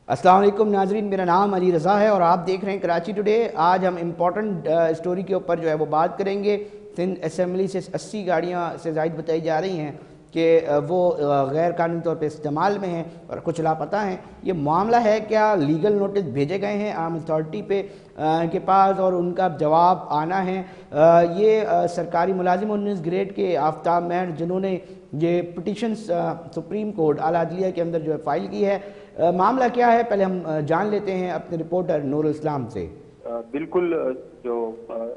अस्सलाम वालेकुम नाजरीन, मेरा नाम अली रज़ा है और आप देख रहे हैं कराची टुडे। आज हम इम्पोर्टेंट स्टोरी के ऊपर जो है वो बात करेंगे। सिंध असम्बली से 80 गाड़ियाँ से ज़ायद बताई जा रही हैं कि वो गैर कानूनी तौर पे इस्तेमाल में हैं और कुछ लापता हैं। ये मामला है क्या? लीगल नोटिस भेजे गए हैं आर्म अथॉरिटी के पास और उनका जवाब आना है। ये सरकारी मुलाजिम 19 ग्रेड के आफ्ताब मेहर जिन्होंने ये पिटीशन सुप्रीम कोर्ट आला अदलिया के अंदर जो है फाइल की है। मामला क्या है, पहले हम जान लेते हैं अपने रिपोर्टर नूरुल इस्लाम से। बिल्कुल, जो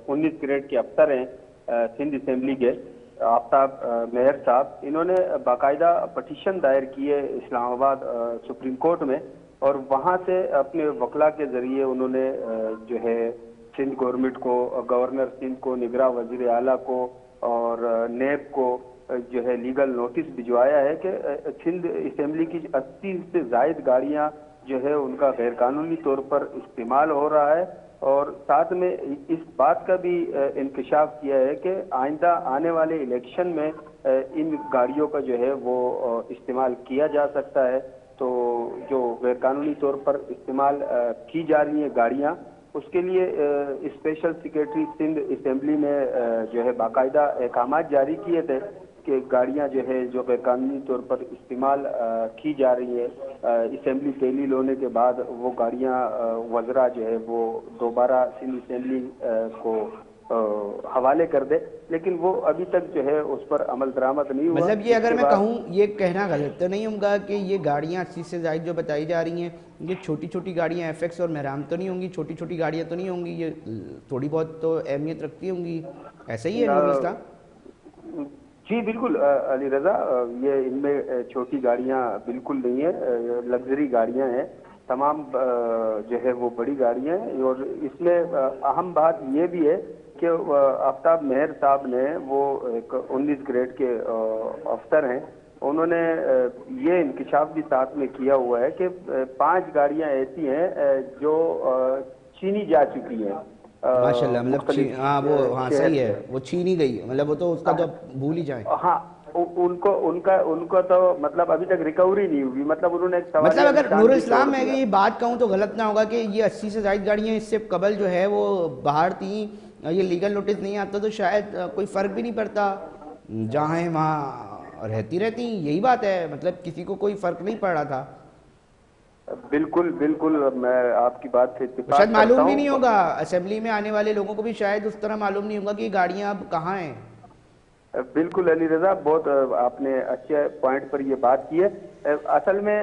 19 ग्रेड के अफसर हैं सिंध असेंबली के आफ्ताब मेहर साहब, इन्होंने बाकायदा पटिशन दायर की है इस्लामाबाद सुप्रीम कोर्ट में और वहां से अपने वकला के जरिए उन्होंने जो है सिंध गवर्नमेंट को, गवर्नर सिंध को, निगरां वजीर आला को और नेब को जो है लीगल नोटिस भिजवाया है कि सिंध असेंबली की 80 से जायद गाड़ियां जो है उनका गैर कानूनी तौर पर इस्तेमाल हो रहा है और साथ में इस बात का भी इंकशाफ किया है कि आइंदा आने वाले इलेक्शन में इन गाड़ियों का जो है वो इस्तेमाल किया जा सकता है। तो जो गैर कानूनी तौर पर इस्तेमाल की जा रही हैं गाड़ियां, उसके लिए स्पेशल सेक्रेटरी सिंध असेंबली ने जो है बाकायदा अहकाम जारी किए थे कि गाड़ियां जो है जो गैर कानूनी तौर पर इस्तेमाल की जा रही है, असेंबली तहलील होने के बाद वो गाड़ियां वज़रा जो है वो दोबारा सिंध असेंबली को हवाले कर दे, लेकिन वो अभी तक जो है उस पर अमल दरामद नहीं हुआ। मतलब ये अगर मैं कहूँ, ये कहना गलत तो नहीं होगा कि ये गाड़ियाँ 80 से ज़ायद जो बताई जा रही हैं, ये छोटी छोटी गाड़ियाँ एफएक्स और मेहराम तो नहीं होंगी, छोटी छोटी गाड़ियाँ तो नहीं होंगी, ये थोड़ी बहुत तो अहमियत रखती होंगी, ऐसा ही है नूरुल इस्लाम? जी बिल्कुल अली रज़ा, ये इनमें छोटी गाड़ियां बिल्कुल नहीं है, लग्जरी गाड़ियां हैं, तमाम जो है वो बड़ी गाड़ियां हैं। और इसमें अहम बात ये भी है कि आफ्ताब मेहर साहब ने, वो एक 19 ग्रेड के अफसर हैं, उन्होंने ये इंकशाफ भी साथ में किया हुआ है कि 5 गाड़ियां ऐसी हैं जो छीनी जा चुकी हैं। माशाल्लाह, मतलब हाँ सही है, वो छीनी गई, मतलब वो तो उसका तो भूल ही जाए। हाँ, उनको तो मतलब अभी तक रिकवरी नहीं हुई। मतलब उन्होंने एक सवाल, मतलब अगर नूरुल इस्लाम मैं ये बात कहूँ तो गलत ना होगा कि ये 80 से ज़ायद गाड़ियाँ इससे कबल जो है वो बाहर थी, ये लीगल नोटिस नहीं आता तो शायद कोई फ़र्क भी नहीं पड़ता, जहाँ है वहाँ रहती, यही बात है। मतलब किसी को कोई फ़र्क नहीं पड़ रहा था। बिल्कुल बिल्कुल, मैं आपकी बात से इत्तेफाक शायद मालूम करता भी हूं। नहीं होगा, असेंबली में आने वाले लोगों को भी शायद उस तरह मालूम नहीं होगा कि गाड़ियां अब कहाँ हैं। बिल्कुल अली रज़ा, बहुत आपने अच्छे पॉइंट पर ये बात की है। असल में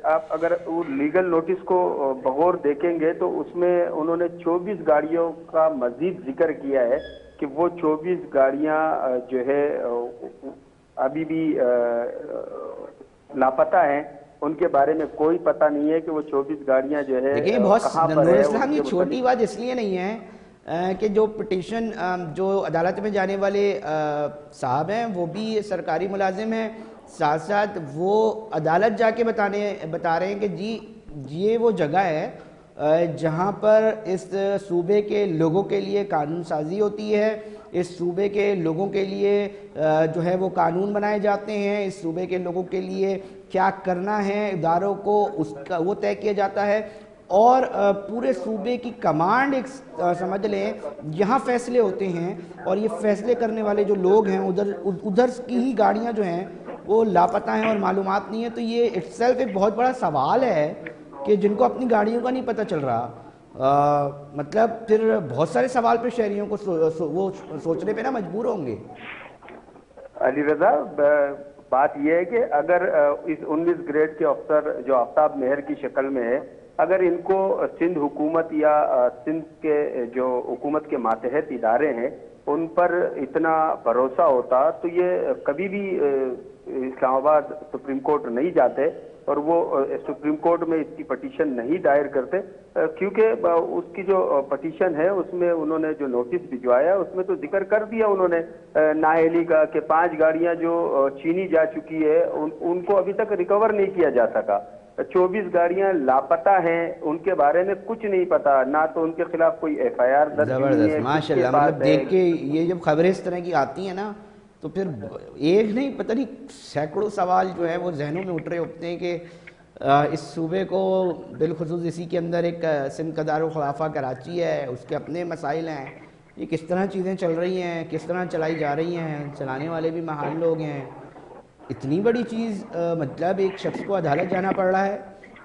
आप अगर वो लीगल नोटिस को बगौर देखेंगे तो उसमें उन्होंने 24 गाड़ियों का मजीद जिक्र किया है कि वो 24 गाड़ियां जो है अभी भी लापता हैं, उनके बारे में कोई पता नहीं है कि वो 24 गाड़ियां जो है देखिए बहुत नूरुल इस्लाम, ये छोटी बात इसलिए नहीं है कि जो पिटीशन जो अदालत में जाने वाले साहब हैं वो भी सरकारी मुलाजिम हैं, साथ साथ वो अदालत जाके बता रहे हैं कि जी ये वो जगह है जहाँ पर इस सूबे के लोगों के लिए कानून साजी होती है, इस सूबे के लोगों के लिए जो है वो कानून बनाए जाते हैं, इस सूबे के लोगों के लिए क्या करना है इदारों को उसका वो तय किया जाता है और पूरे सूबे की कमांड एक समझ लें यहाँ फैसले होते हैं और ये फैसले करने वाले जो लोग हैं उधर की ही गाड़ियाँ जो हैं वो लापता हैं और मालूमात नहीं है। तो ये इटसेल्फ एक बहुत बड़ा सवाल है कि जिनको अपनी गाड़ियों का नहीं पता चल रहा, मतलब फिर बहुत सारे सवाल पे शहरियों को वो सोचने पे ना मजबूर होंगे। अली रज़ा, बात यह है कि अगर इस 19 ग्रेड के अफसर जो आफ्ताब मेहर की शक्ल में है, अगर इनको सिंध हुकूमत या सिंध के जो हुकूमत के मातहत इदारे हैं उन पर इतना भरोसा होता तो ये कभी भी इस्लामाबाद सुप्रीम कोर्ट नहीं जाते और वो सुप्रीम कोर्ट में इसकी पटिशन नहीं दायर करते, क्योंकि उसकी जो पटिशन है उसमें उन्होंने जो नोटिस भिजवाया उसमें तो जिक्र कर दिया उन्होंने नाअहली का कि 5 गाड़ियां जो छीनी जा चुकी है उनको अभी तक रिकवर नहीं किया जा सका। 24 गाड़ियां लापता हैं, उनके बारे में कुछ नहीं पता, ना तो उनके खिलाफ कोई FIR दर्ज नहीं है। माशाल्लाह, मतलब देख के ये जब खबरें इस तरह की आती हैं ना तो फिर एक नहीं पता नहीं सैकड़ों सवाल जो है वो जहनों में उठ रहे होते हैं कि اس صوبے کو بالخصوص اسی کے اندر ایک سندھ کا دارالخلافہ کراچی ہے، اس کے اپنے مسائل ہیں، یہ کس طرح چیزیں چل رہی ہیں، کس طرح چلائی جا رہی ہیں، چلانے والے بھی محال لوگ ہیں. اتنی بڑی چیز مطلب ایک شخص کو عدالت جانا پڑ رہا ہے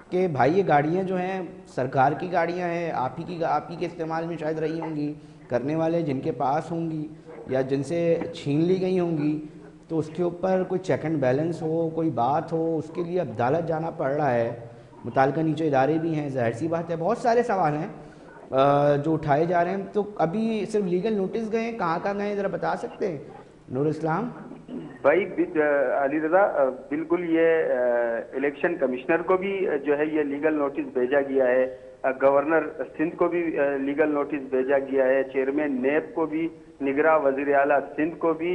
کہ بھائی یہ گاڑیاں جو ہیں سرکار کی گاڑیاں ہیں، آپ ہی کے استعمال میں شاید رہی ہوں گی، کرنے والے جن کے پاس ہوں گی یا جن سے چھین لی گئی ہوں گی، تو اس کے اوپر کوئی چیک اینڈ بیلنس ہو، کوئی بات ہو، اس کے لیے عدالت جانا پڑ رہا ہے. متعلقہ نیچے ادارے بھی ہیں، ظاہر سی بات ہے. بہت سارے سوال ہیں جو اٹھائے جا رہے ہیں. تو ابھی صرف لیگل نوٹس گئے ہیں، کہاں کہاں گئے ہیں ذرا بتا سکتے ہیں نور اسلام؟ بھائی علی رضا، بالکل یہ الیکشن کمشنر کو بھی جو ہے یہ لیگل نوٹس بھیجا گیا ہے، گورنر سندھ کو بھی لیگل نوٹس بھیجا گیا ہے، چیئرمین نیب کو بھی، نگراں وزیر اعلیٰ سندھ کو بھی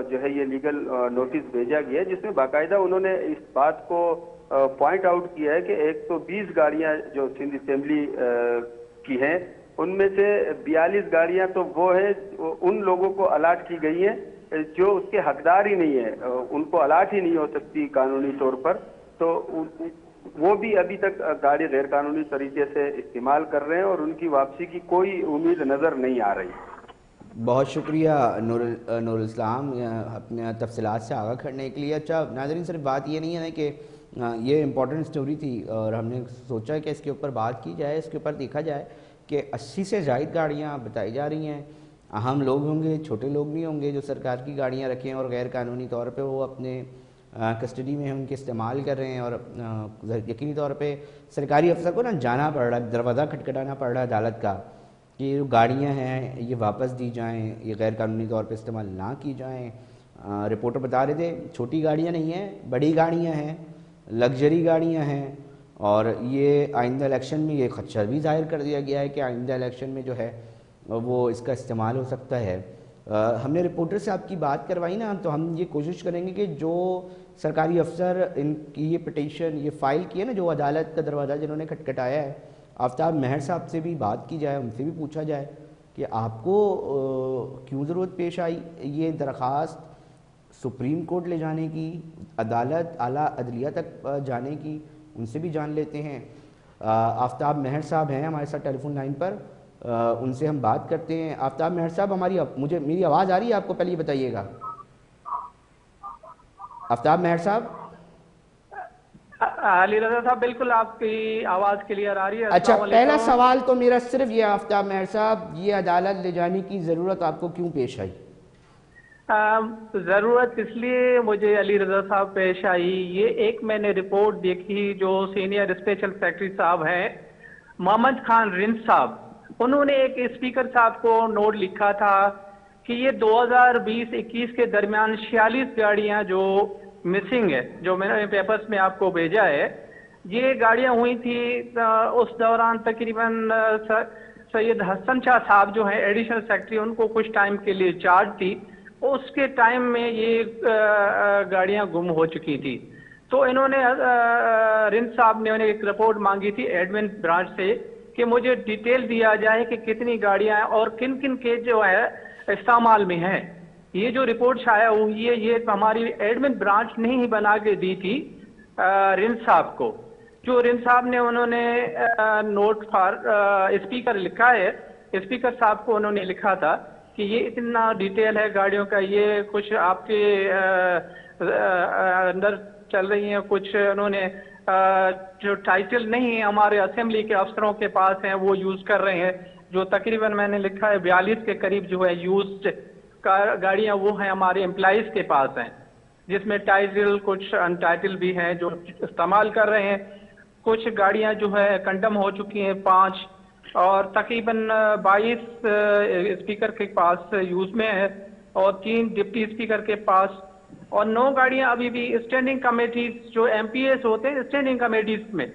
جو ہے یہ لیگل نوٹس بھیجا گیا ہے، جس میں باقاعدہ انہوں نے اس بات کو پوائنٹ آؤٹ کیا ہے کہ 120 گاڑیاں جو سندھ اسمبلی کی ہیں، ان میں سے 42 گاڑیاں تو وہ ہیں ان لوگوں کو الاٹ کی گئی ہیں جو اس کے حقدار ہی نہیں ہیں، ان کو الاٹ ہی نہیں ہو سکتی قانونی طور پر، تو وہ بھی ابھی تک گاڑی غیر قانونی طریقے سے استعمال کر رہے ہیں اور ان کی واپسی کی کوئی امید نظر نہیں آ رہی. بہت شکریہ نور اسلام اپنے تفصیلات سے آگاہ کرنے کے لیے. اچھا ناظرین، صرف بات یہ نہیں ہے کہ یہ امپورٹنٹ سٹوری تھی اور ہم نے سوچا کہ اس کے اوپر بات کی جائے، اس کے اوپر دیکھا جائے کہ 80 سے زائد گاڑیاں بتائی جا رہی ہیں. اہم لوگ ہوں گے، چھوٹے لوگ نہیں ہوں گے جو سرکار کی گاڑیاں رکھیں اور غیر قانونی طور پہ وہ اپنے کسٹڈی میں ان کے استعمال کر رہے ہیں، اور یقینی طور پہ سرکاری افسر کو جانا پڑ رہا ہے، دروازہ کھٹکھٹانا پڑ رہا ہے عدالت کا کہ یہ جو گاڑیاں ہیں یہ واپس دی جائیں، یہ غیر قانونی طور پہ استعمال نہ کی جائیں. رپورٹر بتا رہے تھے چھوٹی گاڑیاں نہیں ہیں، بڑی گاڑیاں ہیں، لگژری گاڑیاں ہیں، اور یہ آئندہ الیکشن میں یہ خدشہ بھی ظاہر کر دیا گیا ہے کہ آئندہ الیکشن میں جو ہے وہ اس کا استعمال ہو سکتا ہے. ہم نے رپورٹر سے آپ کی بات کروائی نا، تو ہم یہ کوشش کریں گے کہ جو سرکاری افسر ان کی یہ پٹیشن یہ فائل کی ہے نا، جو عدالت کا دروازہ جنہوں نے کھٹکھٹایا ہے، آفتاب مہر صاحب سے بھی بات کی جائے، ان سے بھی پوچھا جائے کہ آپ کو کیوں ضرورت پیش آئی یہ درخواست سپریم کورٹ لے جانے کی، عدالت اعلیٰ عدلیہ تک جانے کی. ان سے بھی جان لیتے ہیں. آفتاب مہر صاحب ہیں ہمارے ساتھ ٹیلی فون لائن پر، ان سے ہم بات کرتے ہیں. آفتاب مہر صاحب، میری آواز آ رہی ہے آپ کو؟ پہلے یہ بتائیے گا. آفتاب مہر صاحب؟ علی رضا صاحب بالکل آپ کی آواز کلیئر آ رہی ہے. اچھا، پہلا سوال تو میرا صرف یہ آفتاب مہر صاحب، یہ عدالت لے جانے کی ضرورت آپ کو کیوں پیش آئی؟ ضرورت اس لیے مجھے علی رضا صاحب پیش آئی، یہ ایک میں نے رپورٹ دیکھی جو سینئر اسپیشل سیکرٹری صاحب ہیں محمد خان رند صاحب، انہوں نے ایک اسپیکر صاحب کو نوٹ لکھا تھا کہ یہ 2020-21 کے درمیان 46 گاڑیاں جو مسنگ ہے، جو میں نے پیپرز میں آپ کو بھیجا ہے، یہ گاڑیاں ہوئی تھی اس دوران تقریباً سید حسن شاہ صاحب جو ہیں ایڈیشنل سیکرٹری، ان کو کچھ ٹائم کے لیے چارج تھی، اس کے ٹائم میں یہ گاڑیاں گم ہو چکی تھی. تو انہوں نے رند صاحب نے ایک رپورٹ مانگی تھی ایڈمن برانچ سے کہ مجھے ڈیٹیل دیا جائے کہ کتنی گاڑیاں ہیں اور کن کن کے جو ہے استعمال میں ہیں. یہ جو رپورٹ شائع ہوئی ہے یہ ہماری ایڈمن برانچ نے ہی بنا کے دی تھی رند صاحب کو. جو رند صاحب نے انہوں نے نوٹ فار اسپیکر لکھا ہے، اسپیکر صاحب کو انہوں نے لکھا تھا کہ یہ اتنا ڈیٹیل ہے گاڑیوں کا، یہ کچھ آپ کے اندر چل رہی ہیں، کچھ انہوں نے جو ٹائٹل نہیں ہے ہمارے اسمبلی کے افسروں کے پاس ہیں وہ یوز کر رہے ہیں، جو تقریباً میں نے لکھا ہے 42 کے قریب جو ہے یوزڈ گاڑیاں وہ ہیں ہمارے امپلائیز کے پاس ہیں، جس میں ٹائٹل کچھ ان ٹائٹل بھی ہیں جو استعمال کر رہے ہیں. کچھ گاڑیاں جو ہے کنڈم ہو چکی ہیں 5، اور تقریباً 22 اسپیکر کے پاس یوز میں ہے اور 3 ڈپٹی اسپیکر کے پاس، اور 9 گاڑیاں ابھی بھی اسٹینڈنگ کمیٹیز جو ایم پی ایس ہوتے ہیں اسٹینڈنگ کمیٹیز میں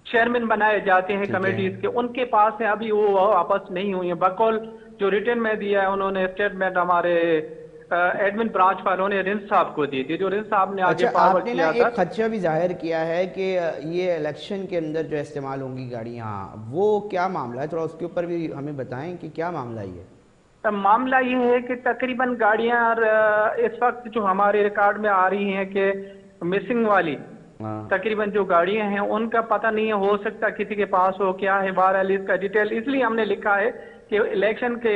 چیئرمین بنائے جاتے ہیں کمیٹیز کے، ان کے پاس ہیں، ابھی وہ واپس نہیں ہوئی ہیں. بقول جو ریٹن میں دیا ہے انہوں نے اسٹیٹمنٹ ہمارے ایڈمن برانچ والوں نے رند صاحب کو دی تھی، جو رند صاحب نے آگے فارورڈ کیا تھا. آپ نے ایک خدشہ بھی ظاہر کیا ہے کہ یہ الیکشن کے اندر جو استعمال ہوں گی گاڑیاں، وہ کیا معاملہ ہے؟ تھوڑا اس کے اوپر بھی ہمیں بتائیں کہ کیا معاملہ یہ ہے. معاملہ یہ ہے کہ تقریباً گاڑیاں اس وقت جو ہمارے ریکارڈ میں آ رہی ہیں کہ مسنگ والی तकरीबन जो गाड़ियां हैं उनका पता नहीं है, हो सकता किसी के पास हो, क्या है बहरहाल इसका डिटेल इसलिए हमने लिखा है कि इलेक्शन के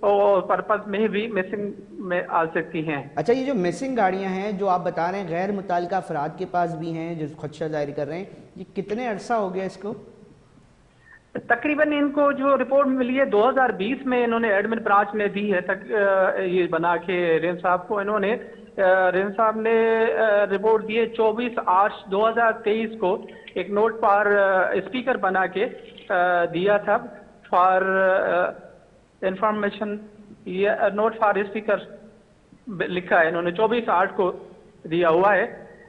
पर्पज में भी मिसिंग में आ सकती हैं। अच्छा, ये जो मिसिंग गाड़ियां हैं जो आप बता रहे हैं गैर मुताल्लिका अफराद के पास भी हैं जो खदशा जाहिर कर रहे हैं, ये कितने अरसा हो गया इसको? तकरीबन इनको जो रिपोर्ट मिली है 2020 में इन्होंने एडमिन ब्रांच ने दी है ये बना के रेन साहब को, इन्होंने रेन साहब ने रिपोर्ट दी है 24/8/2023 को एक नोट पर स्पीकर बना के दिया था फॉर इंफॉर्मेशन, ये नोट फॉर स्पीकर लिखा है इन्होंने 24/8 को दिया हुआ है,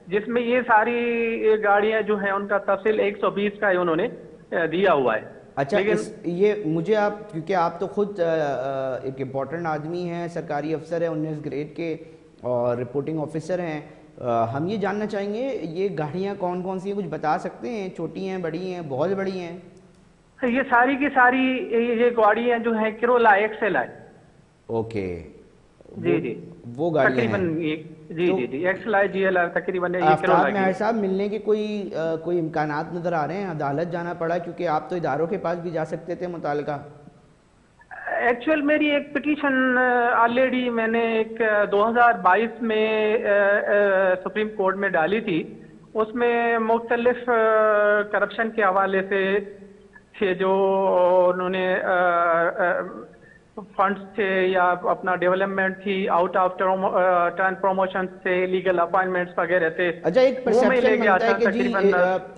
जिसमें ये सारी गाड़ियां जो है उनका तफसील 120 का उन्होंने दिया हुआ है। अच्छा, ये मुझे आप, क्योंकि आप तो खुद एक इम्पोर्टेंट आदमी हैं, सरकारी अफसर है 19 ग्रेड के और रिपोर्टिंग ऑफिसर हैं, हम ये जानना चाहेंगे ये गाड़ियाँ कौन कौन सी हैं, कुछ बता सकते हैं? छोटी हैं, बड़ी हैं, बहुत बड़ी हैं? ये सारी की सारी ये गाड़ियाँ जो हैं Corolla XLI। ओके, जी जी, वो गाड़ियाँ हैं। जी XLI GLR तकरीबन ये आफ्ताब Corolla मेहर साहब, मिलने के कोई इम्कानात नज़र आ रहे हैं? अदालत जाना पड़ा क्योंकि आप तो इदारों के पास भी जा सकते थे मुताल्लिका। एक्चुअल मेरी एक पिटीशन ऑलरेडी मैंने एक 2022 में सुप्रीम कोर्ट में डाली थी, उसमें मुख्तलिफ करप्शन के हवाले से थे जो उन्होंने फंड्स थे या अपना डेवलपमेंट थी, आउट ऑफ टर्न प्रमोशन थे, लीगल अपॉइंटमेंट्स वगैरह थे। अच्छा, एक परसेप्शन बनता है कि जी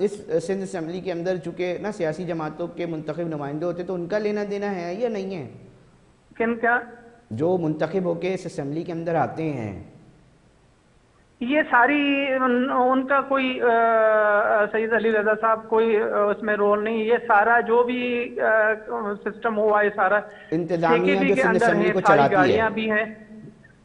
इस सिंध असेंबली के अंदर चूंकि ना सियासी जमातों के मुंतखब नुमाइंदे होते तो उनका लेना देना है या नहीं है? किन क्या? जो मुंतखब होके इस असेंबली के अंदर आते हैं, ये सारी उनका कोई सैयद अली रजा साहब कोई उसमें रोल नहीं, ये सारा जो भी सिस्टम हुआ है सारा इंतजामिया के अंदर को चलाती है, गाड़ियां भी हैं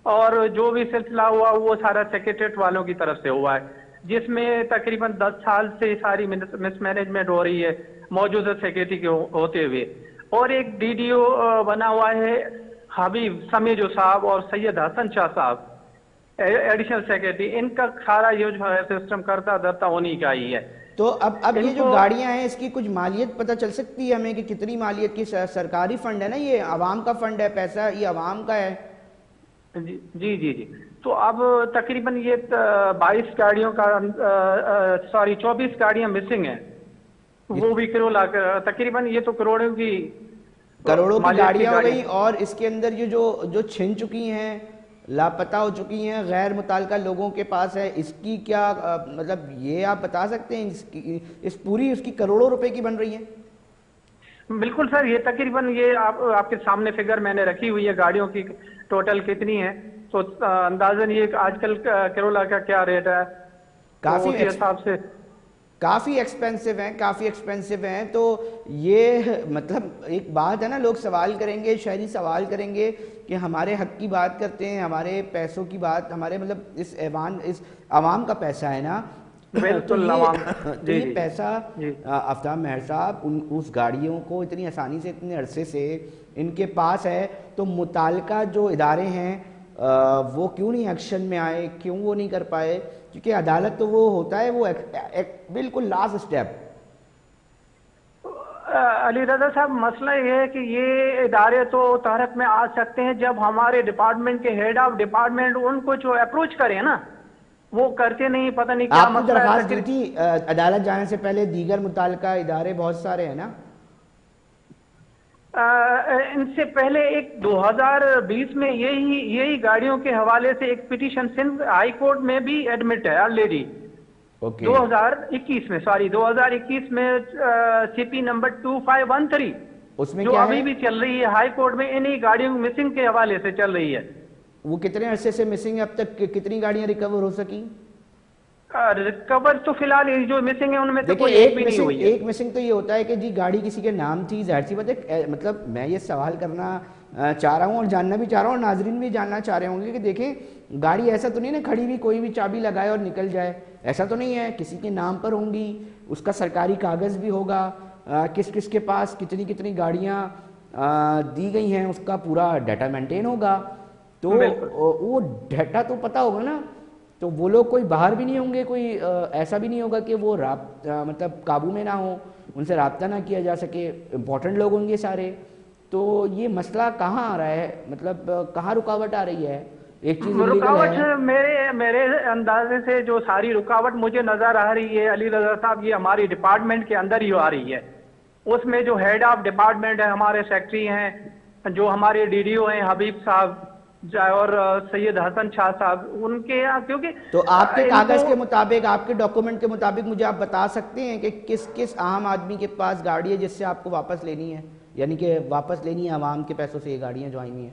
और जो भी सिलसिला हुआ वो सारा सेक्रेटरीट वालों की तरफ से हुआ है, जिसमें तकरीबन 10 साल से सारी मिसमैनेजमेंट हो रही है मौजूदा सेक्रेटरी के होते हुए। और एक DDO बना हुआ है हबीब समीजो साहब और सैयद हसन शाह साहब एडिशनल सेक्रेटरी, इनका सारा ये जो है सिस्टम करता धरता होनी का ही है। तो अब ये जो गाड़ियां हैं इसकी कुछ मालियत पता चल सकती है हमें कि कितनी मालियत की? सरकारी फंड है ना, ये आवाम का फंड है, पैसा ये आवाम का है। जी जी जी जी, तो अब तकरीबन ये 22 गाड़ियों का 24 गाड़ियां मिसिंग हैं, वो भी Corolla तकरीबन ये तो करोड़ों की गाड़ियां हो गई। और इसके अंदर ये जो छिन चुकी हैं, लापता हो चुकी हैं, गैर मुताल्लिका लोगों के पास है, इसकी क्या मतलब ये आप बता सकते हैं? इस पूरी उसकी करोड़ों रुपए की बन रही है। बिल्कुल सर, ये तकरीबन ये आपके सामने फिगर मैंने रखी हुई है गाड़ियों की टोटल कितनी है, तो अंदाजन ये आजकल Corolla का क्या रेट है काफी हिसाब से काफ़ी एक्सपेंसिव हैं। तो ये मतलब एक बात है ना, लोग सवाल करेंगे, शहरी सवाल करेंगे कि हमारे हक की बात करते हैं, हमारे पैसों की बात, हमारे मतलब इस आवाम का पैसा है ना, तो ये पैसा आफ्ताब मेहर साहब उस गाड़ियों को इतनी आसानी से इतने अरसे से इनके पास है, तो मुताल्लिका जो इदारे हैं वो क्यों नहीं एक्शन में आए, क्यों वो नहीं कर पाए? क्योंकि अदालत तो वो होता है वो एक बिल्कुल लास्ट स्टेप। अली रजा साहब, मसला ये है कि ये इदारे तो तहरक में आ सकते हैं जब हमारे डिपार्टमेंट के हेड ऑफ डिपार्टमेंट उनको जो अप्रोच करें ना, वो करते नहीं, पता नहीं क्या आपको दरख्वास्त दी थी अदालत जाने से पहले? दीगर मुताल्लिका इदारे बहुत सारे हैं ना, इनसे पहले एक 2020 में यही गाड़ियों के हवाले से एक पिटीशन सिंध हाई कोर्ट में भी एडमिट है ऑलरेडी। 2021 में CP नंबर 2513 उसमें जो क्या अभी है? भी चल रही है हाई कोर्ट में, इन्हीं गाड़ियों मिसिंग के हवाले से चल रही है। वो कितने अरसे से मिसिंग है? अब तक कितनी गाड़ियां रिकवर हो सकी? रिकवर तो फिलहाल जो मिसिंग है उनमें तो कोई एक भी नहीं हुई है। एक मिसिंग तो ये होता है कि जी गाड़ी किसी के नाम थी, जाहिर सी बात है। मतलब मैं ये सवाल करना चाह रहा हूँ और जानना भी चाह रहा हूँ और नाजरीन भी जानना चाह रहे होंगे कि देखें गाड़ी ऐसा तो नहीं ना खड़ी हुई कोई भी चाबी लगाए और निकल जाए, ऐसा तो नहीं है, किसी के नाम पर होंगी, उसका सरकारी कागज़ भी होगा, किस किस के पास कितनी कितनी गाड़ियाँ दी गई हैं उसका पूरा डाटा मेंटेन होगा, तो वो डाटा तो पता होगा ना تو وہ لوگ کوئی باہر بھی نہیں ہوں گے, کوئی ایسا بھی نہیں ہوگا کہ وہ مطلب قابو میں نہ ہوں, ان سے رابطہ نہ کیا جا سکے, امپورٹنٹ لوگ ہوں گے سارے. تو یہ مسئلہ کہاں آ رہا ہے, مطلب کہاں رکاوٹ آ رہی ہے؟ ایک چیز رکاوٹ میرے اندازے سے جو ساری رکاوٹ مجھے نظر آ رہی ہے علی رضا صاحب, یہ ہماری ڈپارٹمنٹ کے اندر ہی آ رہی ہے. اس میں جو ہیڈ آف ڈپارٹمنٹ ہے, ہمارے سیکٹری ہیں, جو ہمارے ڈی ڈی او ہیں حبیب صاحب اور سید حسن شاہ صاحب, ان کے یہاں کیونکہ تو آپ کے کاغذ کے مطابق, آپ کے ڈاکومنٹ کے مطابق مجھے آپ بتا سکتے ہیں کہ کس عام آدمی کے پاس گاڑی ہے جس سے آپ کو واپس لینی ہے, یعنی کہ واپس لینی ہے عوام کے پیسوں سے یہ گاڑیاں جو آئی ہوئی ہیں؟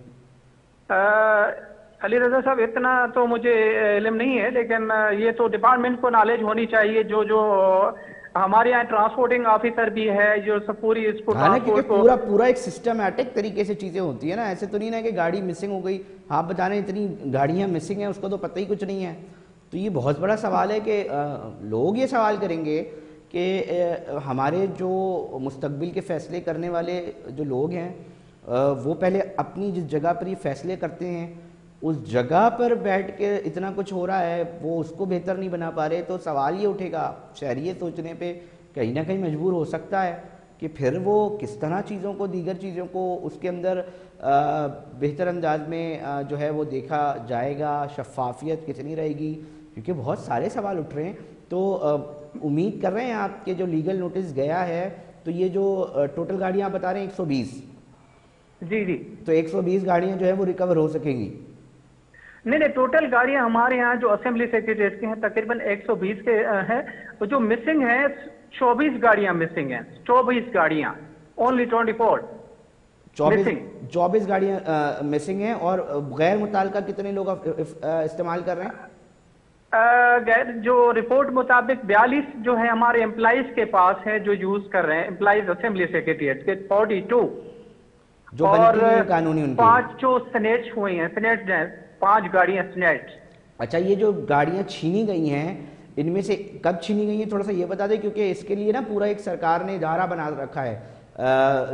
علی رضا صاحب اتنا تو مجھے علم نہیں ہے, لیکن یہ تو ڈپارٹمنٹ کو نالج ہونی چاہیے. جو ہمارے یہاں ٹرانسپورٹنگ آفیسر بھی ہے جو سب پوری اس کو ٹرانسپورٹ کو پورا ایک سسٹمیٹک طریقے سے چیزیں ہوتی ہیں نا, ایسے تو نہیں نا کہ گاڑی مسنگ ہو گئی, آپ بتا رہے ہیں اتنی گاڑیاں مسنگ ہیں, اس کو تو پتہ ہی کچھ نہیں ہے. تو یہ بہت بڑا سوال ہے کہ لوگ یہ سوال کریں گے کہ ہمارے جو مستقبل کے فیصلے کرنے والے جو لوگ ہیں وہ پہلے اپنی جس جگہ پر یہ فیصلے کرتے ہیں اس جگہ پر بیٹھ کے اتنا کچھ ہو رہا ہے, وہ اس کو بہتر نہیں بنا پا رہے. تو سوال یہ اٹھے گا, شہری یہ سوچنے پہ کہیں نہ کہیں مجبور ہو سکتا ہے کہ پھر وہ کس طرح چیزوں کو, دیگر چیزوں کو اس کے اندر بہتر انداز میں جو ہے وہ دیکھا جائے گا, شفافیت کتنی رہے گی, کیونکہ بہت سارے سوال اٹھ رہے ہیں. تو امید کر رہے ہیں آپ کے جو لیگل نوٹس گیا ہے, تو یہ جو ٹوٹل گاڑیاں آپ بتا رہے ہیں 120, جی تو 120 گاڑیاں جو ہے وہ ریکور ہو سکیں گی؟ نہیں, ٹوٹل گاڑیاں ہمارے یہاں جو اسمبلی سیکریٹریٹ کے ہیں تقریباً 120 کے ہیں. جو مسنگ ہیں 24 گاڑیاں مسنگ ہیں, 24 گاڑیاں, اونلی 24 گاڑیاں مسنگ ہیں. اور غیر متعلقہ کتنے لوگ استعمال کر رہے ہیں؟ جو رپورٹ مطابق 42 جو ہے ہمارے امپلائیز کے پاس ہیں جو یوز کر رہے ہیں, امپلائیز اسمبلی سیکریٹریٹ کے 42, جو بنتی ہیں قانونی ان کے, 5 جو سنیچ ہوئی ہیں, سنیچ ہیں 5 گاڑیاں سنیچ. اچھا, یہ جو گاڑیاں چھینی گئی ہیں ان میں سے کب چھینی گئی ہیں تھوڑا سا یہ بتا دیں, کیونکہ اس کے لیے نا پورا ایک سرکار نے ادارہ بنا رکھا ہے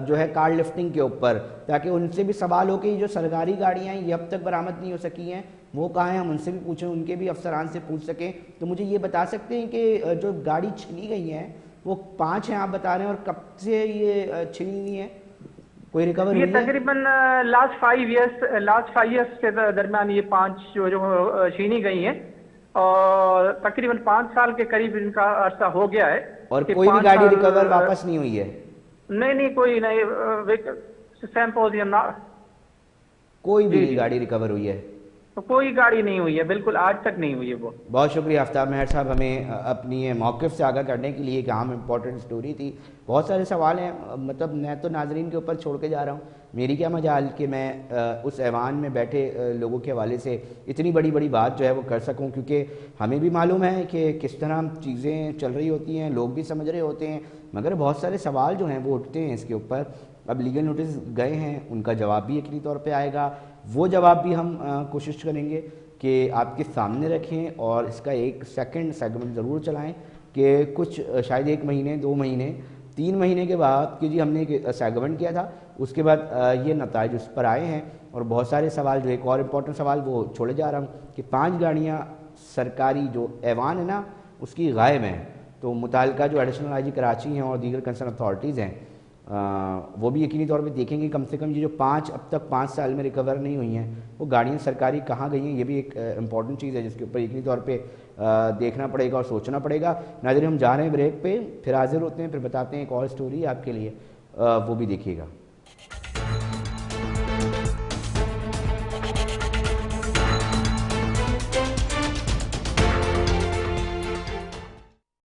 جو ہے کار لفٹنگ کے اوپر, تاکہ ان سے بھی سوال ہو کہ یہ جو سرکاری گاڑیاں ہیں یہ اب تک برآمد نہیں ہو سکی ہیں, وہ کہاں ہیں, ہم ان سے بھی پوچھیں, ان کے بھی افسران سے پوچھ سکیں. تو مجھے یہ بتا سکتے ہیں کہ جو گاڑی چھینی گئی ہیں وہ 5 ہیں آپ بتا رہے ہیں, اور کب سے یہ چھینی ہوئی ہیں, کوئی ریکور ہوئی ہے؟ یہ تقریباً لاسٹ 5 ایئرس کے درمیان یہ 5 جو چھینی گئی ہیں, اور تقریباً 5 سال کے قریب ان کا عرصہ ہو گیا ہے. اور کوئی بھی گاڑی ریکور واپس نہیں ہوئی ہے؟ نہیں, کوئی نہیں, سیمپوزیم کوئی بھی نہیں گاڑی ریکور ہوئی ہے؟ کوئی گاڑی نہیں ہوئی ہے, بالکل آج تک نہیں ہوئی ہے. وہ بہت شکریہ آفتاب مہر صاحب ہمیں اپنی موقف سے آگاہ کرنے کے لیے, کہ ہم امپورٹنٹ سٹوری تھی. بہت سارے سوال ہیں, مطلب میں تو ناظرین کے اوپر چھوڑ کے جا رہا ہوں, میری کیا مجال کہ میں اس ایوان میں بیٹھے لوگوں کے حوالے سے اتنی بڑی بات جو ہے وہ کر سکوں, کیونکہ ہمیں بھی معلوم ہے کہ کس طرح چیزیں چل رہی ہوتی ہیں, لوگ بھی سمجھ رہے ہوتے ہیں, مگر بہت سارے سوال جو ہیں وہ اٹھتے ہیں اس کے اوپر. اب لیگل نوٹس گئے ہیں, ان کا جواب بھی یقینی طور پہ آئے گا, وہ جواب بھی ہم کوشش کریں گے کہ آپ کے سامنے رکھیں, اور اس کا ایک سیکنڈ سیگمنٹ ضرور چلائیں کہ کچھ شاید 1 مہینے 2 مہینے 3 مہینے کے بعد کہ جی ہم نے ایک سیگمنٹ کیا تھا, اس کے بعد یہ نتائج اس پر آئے ہیں. اور بہت سارے سوال, جو ایک اور امپورٹنٹ سوال وہ چھوڑے جا رہا ہوں کہ 5 گاڑیاں سرکاری جو ایوان ہے نا اس کی غائب ہیں. تو متعلقہ جو ایڈیشنل آئی جی کراچی ہیں اور دیگر کنسرن اتھارٹیز ہیں وہ بھی یقینی طور پہ دیکھیں گے کم سے کم یہ جو 5 اب تک 5 سال میں ریکور نہیں ہوئی ہیں وہ گاڑیاں سرکاری کہاں گئی ہیں. یہ بھی ایک امپورٹنٹ چیز ہے جس کے اوپر یقینی طور پہ دیکھنا پڑے گا اور سوچنا پڑے گا. ناظرین, ہم جا رہے ہیں بریک پہ, پھر حاضر ہوتے ہیں, پھر بتاتے ہیں ایک اور سٹوری آپ کے لیے, وہ بھی دیکھیے گا.